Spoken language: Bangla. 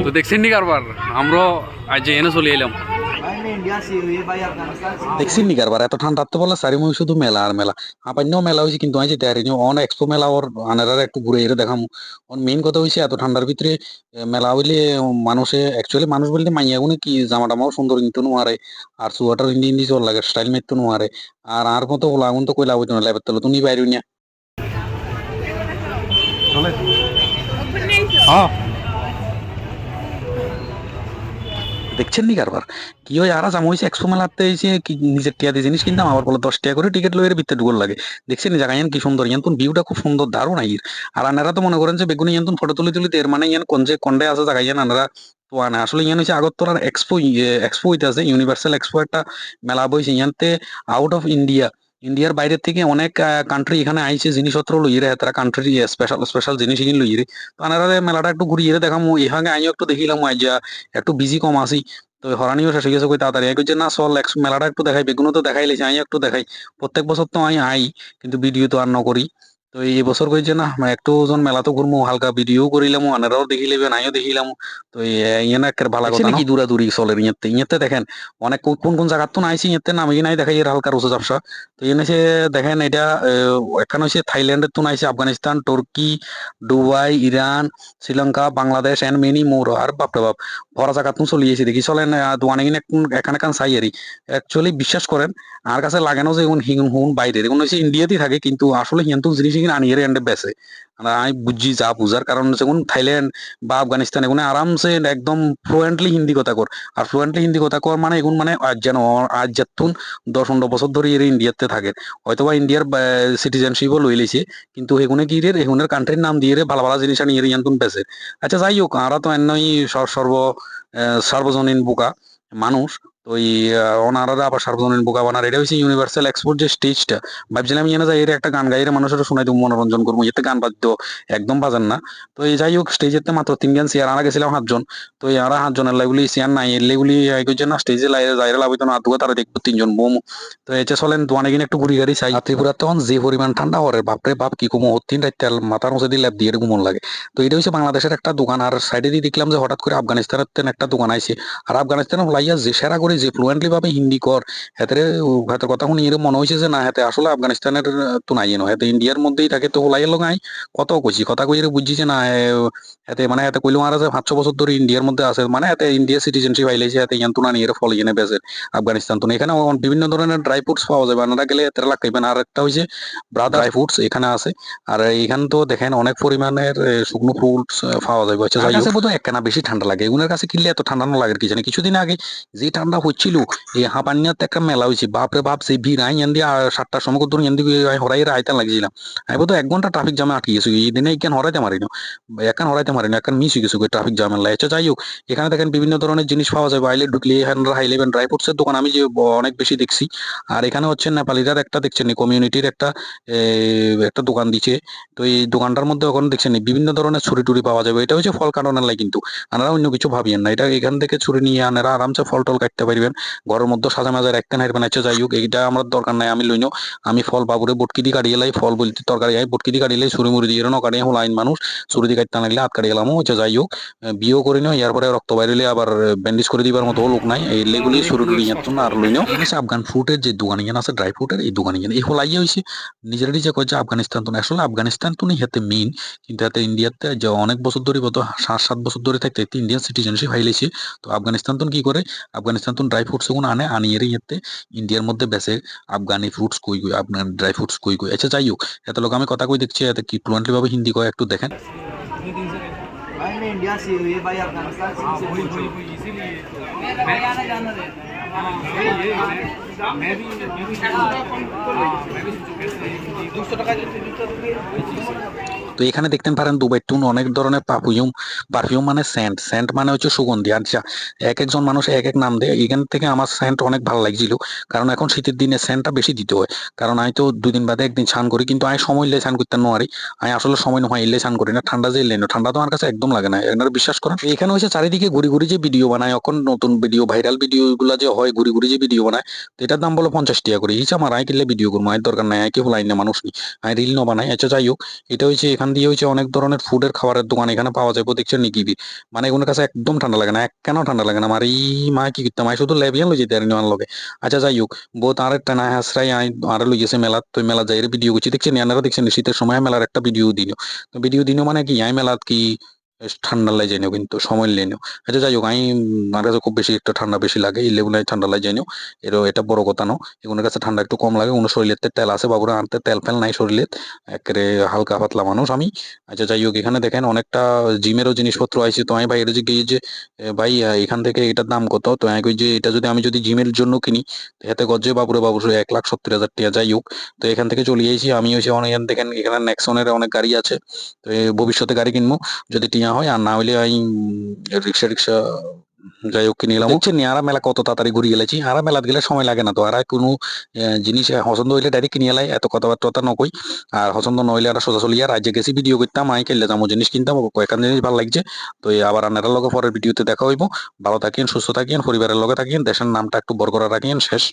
তো দেখছেন নি কারবার আমরা আজ এনে চলে এলাম। দেখছেন নি কারবার এত ঠান্ডা তো বলে চারিমুখ শুধু মেলা আর মেলা। আপান্য মেলা হয়েছে কিন্তু আমি যেতে পারিনি অন এক্সপো মেলা ওর আনারা একটু ঘুরে এরে দেখাম। মেইন কথা হয়েছে এত ঠান্ডার ভিতরে মেলা হইলে মানুষে অ্যাকচুয়ালি মানুষ বলতে মাইয়া গুনে কি জামা টামাও সুন্দর কিন্তু নোয়ারে আর সোয়াটার ইন্ডি ইন্ডি চল লাগে স্টাইল মারতে নোয়ারে আর মতো হলো আগুন তো কইলা হইতো না লেবার তলে তুমি বাইরে না চলে হ্যাঁ দেখছেন নি কারবার কি হয় আর জামা হয়েছে একশো মেলাতে এসে কি নিজের টিয়া দিয়ে জিনিস কিনতাম আবার বলে 10 টাকা করে টিকিট লইয়ের ভিতরে ঢুকল লাগে দেখছেন জায়গা ইয়ান কি সুন্দর ইয়ান ভিউটা খুব সুন্দর দারুণ আইর আর আনারা তো মনে করেন যে বেগুনি ইয়ান ফটো তুলি তুলি এর মানে ইয়ান কোন যে কন্ডে আছে জায়গা ইয়ান আনারা তো আনা আসলে ইয়ান হচ্ছে আগরতলার এক্সপো এক্সপো হইতে আছে ইউনিভার্সাল এক্সপো একটা মেলা বইছে ইয়ানতে আউট অফ ইন্ডিয়া ইন্ডিয়ার বাইরের থেকে অনেক কান্ট্রি এখানে আইছে জিনিসপত্র লইরে তারা কান্ট্রি স্পেশাল স্পেশাল জিনিস কিনে লইরে তো আনারা মেলাটা একটু ঘুরিয়ে দেখাম এখানে আইও একটু দেখিলাম আজ একটু বিজি কম আসি তো হরানিও শেষ হয়ে গেছে কই তাড়াতাড়ি কই যে না চল মেলাটা একটু দেখাই বেগুনও তো দেখাই লেছি আমি একটু দেখাই প্রত্যেক বছর তো আমি আই কিন্তু ভিডিও তো আর নকরি তো এই বছর কই যে না একটু ওজন মেলা তো ঘুরমু হালকা ভিডিও করিলাম আনারাও দেখি লেবে আমিও দেখিলাম তো ইয়ে না একটা ভালো কথা কি দূরাদূরি চলে ইয়েতে ইয়েতে দেখেন অনেক কোন কোন জায়গা তো নাইছি ইয়েতে নামি নাই দেখাই এর হালকা রোজা ব্যবসা তো এনে সে দেখেন এটা এখানে হচ্ছে থাইল্যান্ডের তো নাইছে আফগানিস্তান তুর্কি Dubai Iran Sri Lanka Bangladesh and many more আর বাপরে বাপ ভরা জায়গা তুমি চলিয়েছি দেখি চলেন দোয়ানে কিনে এখানে কান চাই আরই অ্যাকচুয়ালি বিশ্বাস করেন আর কাছে লাগানো যে এখন হিগুন হুন বাইরে এখন হচ্ছে ইন্ডিয়াতেই থাকে কিন্তু আসলে হিয়ান তো জিনিস কিনে আনিয়ে এন্ডে বেছে আমি বুঝছি যা বুঝার কারণ যেমন থাইল্যান্ড বা আফগানিস্তান এগুলো আরামসে একদম ফ্লুয়েন্টলি হিন্দি কথা কর আর ফ্লুয়েন্টলি হিন্দি কথা কর মানে এখন মানে আজ যেন আজ যাতুন 10-15 বছর ধরে এর ইন্ডিয়াতে থাকে হয়তোবা ইন্ডিয়ার সিটিজেনশিপও লই লিছে কিন্তু এগুনে কি রে এগুনের কান্ট্রির নাম দিয়ে রে ভালো ভালো জিনিস আনিয়ে ইয়ান্তুন বেছে আচ্ছা যাই হোক আমরা তো এমনি সার্বজনীন বোকা মানুষ তো ওই ওনারা আবার সার্বজনীন বোকা বানার এটা হচ্ছে ইউনিভার্সাল এক্সপোর্ট যে স্টেজটা ভাবছিলাম ইয়ে না যাই এর একটা গান গাইরে মানুষের শোনাই দেবো মনোরঞ্জন করবো এতে গান বাদ্য একদম বাজান না তো এই যাই হোক স্টেজেতে মাত্র 3 জন চেয়ার আনা গেছিলাম 7 জন তো এই আর 7 জনের লাইগুলি চেয়ার নাই এগুলি না স্টেজে যাইরে লাভ হইতো না দুয়া তারা দেখবো 3 জন বোম তো এতে চলেন দোয়ানে কিনে একটু ঘুরি গাড়ি চাই ত্রিপুরা তখন যে পরিমাণ ঠান্ডা হরে বাপরে বাপ কি কমো 3 রাত মাথার মধ্যে দিয়ে ল্যাপ দিয়ে ঘুমন লাগে তো এটা হচ্ছে বাংলাদেশের একটা দোকান আর সাইডে দিয়ে দেখলাম যে হঠাৎ করে আফগানিস্তানের একটা দোকান আইছে আর আফগানিস্তানের হলাইয়া যে সেরা করে যে ফ্লুয়েন্টলি ভাবে হিন্দি কর হাতের হাতের কথা শুনি এরকম মনে হয়েছে যে না হাতে আসলে আফগানিস্তানের তো নাই এনো হাতে ইন্ডিয়ার মধ্যেই থাকে তো হলাইয়ের লগাই কত কইছি কথা কই বুঝছি যে না হাতে মানে হাতে কইলো আর 500 বছর ধরে ইন্ডিয়ার মধ্যে আছে মানে হাতে ইন্ডিয়া সিটিজেনশিপ আইলেছে হাতে ইয়ান তো না নিয়ে ফল ইয়ে বেছে আফগানিস্তান তো এখানে বিভিন্ন ধরনের ড্রাই ফ্রুটস পাওয়া যাবে আপনারা গেলে এত লাগাইবেন আর একটা হইছে ব্রাদার ড্রাই ফ্রুটস এখানে আছে আর এখানে তো দেখেন অনেক পরিমাণের শুকনো ফ্রুটস পাওয়া যাবে আচ্ছা যাই হোক বোধহয় একখানা বেশি ঠান্ডা লাগে এগুলোর কাছে কিনলে এত ঠান্ডা না লাগে কি জানি কিছুদিন আগে যে ঠান্ডা হচ্ছিল এই হাঁপানিয়াতে একটা মেলা হয়েছে বাপরে বাপ সেই ভিড় আই এন দিয়ে 7টার সময় ধরুন এন দিকে হরাই আইতাম লাগছিলাম আমি বোধহয় 1 ঘন্টা ট্রাফিক জ্যামে আটকে গেছি এই দিনে এখানে হরাইতে পারিনি এখান হরাইতে পারিনি এখন মিস হয়ে গেছে ট্রাফিক জ্যামের লাগে আচ্ছা যাই হোক এখানে দেখেন বিভিন্ন ধরনের জিনিস পাওয়া যায় বাইরে ঢুকলে এখানে হাই লেভেল ড্রাই ফ্রুটসের দোকান আমি যে অনেক বেশি দেখছি আর এখানে হচ্ছে নেপালিরার একটা দেখছেন কমিউনিটির একটা দোকান দিচ্ছে তো এই দোকানটার মধ্যে ওখানে দেখছেন বিভিন্ন ধরনের ছুরি টুরি পাওয়া যাবে এটা হচ্ছে ফল কাটানোর লাই কিন্তু আনারা অন্য কিছু ভাবিয়েন না এটা এখান থেকে ছুরি নিয়ে আনারা আরামসে ফল টল কাটতে পারবেন ঘরের মধ্যে সাজা মাজা রাখতেন হারবেন আচ্ছা যাই হোক এইটা আমার দরকার নাই আমি লইনো আমি ফল বাবুরে বটকি দিয়ে কাটিয়ে লাই ফল বলতে তরকারি আই বটকি দিয়ে কাটিয়ে ছুরি মুড়ি দিয়ে কাটিয়ে হল আইন মানুষ ছুরি দিয়ে কাটতে লাগলে হাত কাটিয়ে গেলাম আচ্ছা যাই হোক বিয়েও করি না এরপরে রক্ত বাইরে আবার ব্যান্ডেজ করে দিবার মতো লোক নাই এই লেগুলি ছুরি টুরি না আর লইনো আফগান ফ্রুটের যে দোকান ইয়ান আছে ড্রাই ফ্রুটের এই দোকান ইয়ান এই হল আইয়া হয়েছে নিজেরই যে কয়েছে আফগানিস্তান তো আসলে আফগানিস্তান তো নেই হাতে মেইন কিন্তু হাতে ইন্ডিয়াতে যে অনেক বছর ধরে কত 7-7 বছর ধরে থাকতে ইন্ডিয়ান সিটিজেনশিপ হাইলেছে তো আফগানিস্তান তো কি করে আফগানিস্তান তো ড্রাই ফ্রুটস গুলো আনে আনিয়ে ইয়াতে ইন্ডিয়ার মধ্যে বেসে আফগানি ফ্রুটস কই কই আফগান ড্রাই ফ্রুটস কই কই আচ্ছা যাই হোক এত লোক আমি কথা কই দেখছি এত কি ফ্লুয়েন্টলি ভাবে হিন্দি কয় একটু দেখেন भाई मैं इंडिया से हूँ ये भाई अफगानिस्तान से इसीलिए मैं आना जाना रहता है मैं भी 200 টাকা তো এখানে দেখতেন পারেন দুবাই টুন অনেক ধরনের পারফিউম পারফিউম মানে সেন্ট সেন্ট মানে হচ্ছে সুগন্ধি আচ্ছা এক একজন মানুষ এক এক নাম দেয় এখান থেকে আমার সেন্ট অনেক ভালো লাগছিল কারণ এখন শীতের দিনে সেন্টটা বেশি দিতে হয় কারণ আমি তো 2 দিন বাদে একদিন স্নান করি কিন্তু আমি সময় এলে স্নান করতে পারি আমি আসলে সময় নয় এলে স্নান করি না ঠান্ডা যে এলে ঠান্ডা তো আমার কাছে একদম লাগে না আপনারা বিশ্বাস করেন এখানে হচ্ছে চারিদিকে ঘুরি ঘুরি যে ভিডিও বানায় এখন নতুন ভিডিও ভাইরাল ভিডিও গুলা যে হয় ঘুরি ঘুরি যে ভিডিও বানায় তো এটার দাম বলো 50 টাকা করে আমার আই কিনলে ভিডিও করবো আয় দরকার নাই আয় কি হলাই না মানুষ নি আই রিল ন বানাই আচ্ছা যাই হোক এটা হচ্ছে এখানে দিয়ে হচ্ছে অনেক ধরনের ফুডের খাবারের দোকান এখানে পাওয়া যায় দেখছেন নিকিবি, মানে এগুলোর কাছে একদম ঠান্ডা লাগে না, এক কেন ঠান্ডা লাগে না, আমার এই মা কি করতাম আমি শুধু লেবিয়ান লই যেতে আর নিওয়ার লগে। আচ্ছা যাই হোক, বহুত আর একটা না হাসরাই আই আর লই গেছে মেলাত, তো মেলা যাই ভিডিও করছি দেখছেন, আপনারা দেখছেন শীতের সময় মেলার একটা ভিডিও দিন, তো ভিডিও দিনও মানে কি আই মেলাত কি বেশ ঠান্ডা লাই যাই কিন্তু সময় লেনিও। আচ্ছা যাই হোক, আমি আমার কাছে খুব বেশি একটা ঠান্ডা বেশি লাগে, এই লেবু নাই ঠান্ডা লাই যাই এটা বড় কথা না, এগুলোর কাছে ঠান্ডা একটু কম লাগে, কোনো শরীরের তেল আছে বাবুরা আনতে, তেল ফেল নাই শরীরে, একেবারে হালকা পাতলা মানুষ আমি। আচ্ছা যাই হোক, এখানে দেখেন অনেকটা জিমেরও জিনিসপত্র আছে, তো আমি ভাই এটা জিজ্ঞেস যে ভাই এখান থেকে এটার দাম কত, তো আমি কই যে এটা যদি আমি জিমের জন্য কিনি এতে গজে বাবুরে বাবু 1,70,000 টাকা। যাই হোক, তো এখান থেকে চলে আইছি আমি, হচ্ছে অনেক দেখেন এখানে নেক্সনের অনেক গাড়ি আছে, তো ভবিষ্যতে গাড়ি কিনবো যদি টিয়া হয়, আর না হইলে আমি রিক্সা রিক্সা যাই হোক কিনে নিলাম। দেখছেন আরা মেলা কত তাড়াতাড়ি ঘুরে গেলেছি, আরা মেলাত গেলে সময় লাগে না, তো আরা কোনো জিনিস পছন্দ হইলে ডাইরেক্ট কিনে এলাই, এত কথাবার্তা নকই, আর পছন্দ নইলে আর সোজা চলি আর আজকে গেছি ভিডিও করতাম আই খেললে যাবো জিনিস কিনতাম, কয়েকখান জিনিস ভালো লাগছে। তো এই আবার আনার লগে পরের ভিডিওতে দেখা হইব। ভালো থাকিয়েন, সুস্থ থাকিয়েন, পরিবারের লগে থাকিয়েন, দেশের নামটা একটু বড় করে রাখিয়েন। শেষ।